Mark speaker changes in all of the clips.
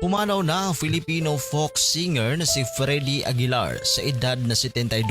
Speaker 1: Pumanaw na ang Filipino folk singer na si Freddy Aguilar sa edad na 72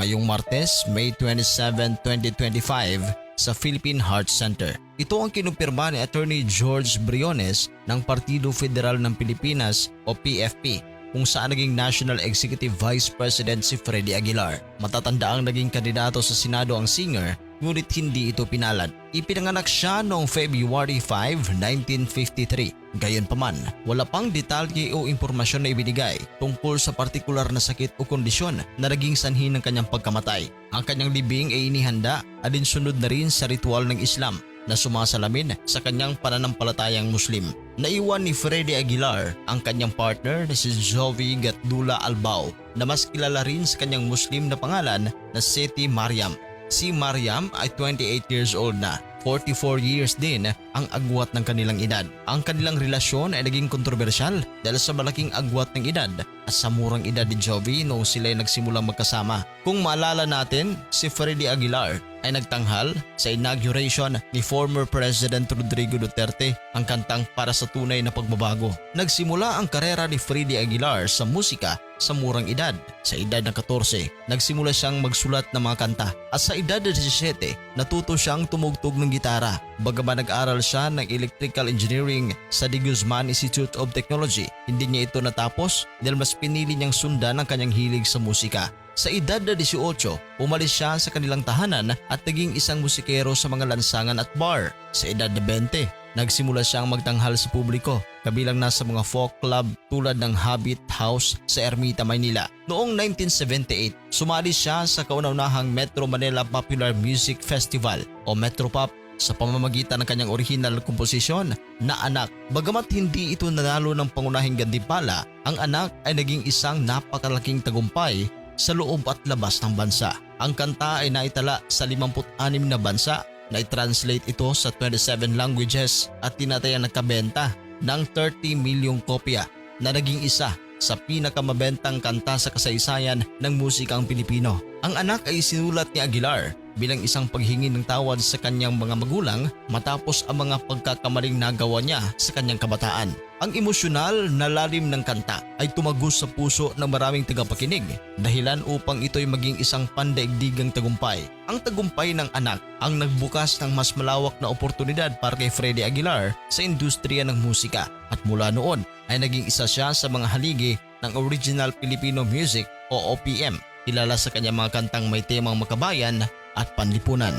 Speaker 1: ngayong Martes, May 27, 2025 sa Philippine Heart Center. Ito ang kinumpirma ni Attorney George Briones ng Partido Federal ng Pilipinas o PFP kung saan naging National Executive Vice President si Freddy Aguilar. Matatanda ang naging kandidato sa Senado ang singer ngunit hindi ito pinalad. Ipinanganak siya noong February 5, 1953. Gayunpaman, wala pang detalye o impormasyon na ibinigay tungkol sa partikular na sakit o kondisyon na naging sanhi ng kanyang pagkamatay. Ang kanyang libing ay inihanda alinsunod na rin sa ritual ng Islam na sumasalamin sa kanyang pananampalatayang Muslim. Naiwan ni Freddy Aguilar ang kanyang partner na si Jovi Gatdula Albao na mas kilala rin sa kanyang Muslim na pangalan na Siti Mariam. Si Mariam ay 28 years old na. 44 years din ang agwat ng kanilang edad. Ang kanilang relasyon ay naging kontrobersyal dahil sa malaking agwat ng edad at sa murang edad ni Jovi noong sila ay nagsimulang magkasama. Kung maalala natin, si Freddy Aguilar ay nagtanghal sa inauguration ni former President Rodrigo Duterte ang kantang Para sa Tunay na Pagbabago. Nagsimula ang karera ni Freddy Aguilar sa musika sa murang edad. Sa edad na 14, nagsimula siyang magsulat ng mga kanta at sa edad na 17, natuto siyang tumugtog ng gitara. Bagaman nag-aral siya ng Electrical Engineering sa De Guzman Institute of Technology, hindi niya ito natapos dahil mas pinili niyang sundan ang kanyang hilig sa musika. Sa edad na 18, umalis siya sa kanilang tahanan at naging isang musikero sa mga lansangan at bar. Sa edad na 20, nagsimula siyang magtanghal sa publiko, kabilang na sa mga folk club tulad ng Habit House sa Ermita, Maynila. Noong 1978, sumali siya sa kauna-unahang Metro Manila Popular Music Festival o Metropop sa pamamagitan ng kanyang original komposisyon na Anak. Bagamat hindi ito nanalo ng pangunahing gantimpala, ang Anak ay naging isang napakalaking tagumpay sa loob at labas ng bansa. Ang kanta ay naitala sa 56 na bansa, na-translate ito sa 27 languages at tinatayang nagkabenta ng 30 milyong kopya na naging isa sa pinakamabentang kanta sa kasaysayan ng musikang Pilipino. Ang Anak ay sinulat ni Aguilar bilang isang paghingi ng tawad sa kanyang mga magulang matapos ang mga pagkakamaling nagawa niya sa kanyang kabataan. Ang emosyonal na lalim ng kanta ay tumagos sa puso ng maraming tagapakinig, dahilan upang ito'y maging isang pandaigdigang tagumpay. Ang tagumpay ng Anak ang nagbukas ng mas malawak na oportunidad para kay Freddy Aguilar sa industriya ng musika at mula noon ay naging isa siya sa mga haligi ng Original Filipino Music o OPM, kilala sa kanyang mga kantang may temang makabayan at panlipunan.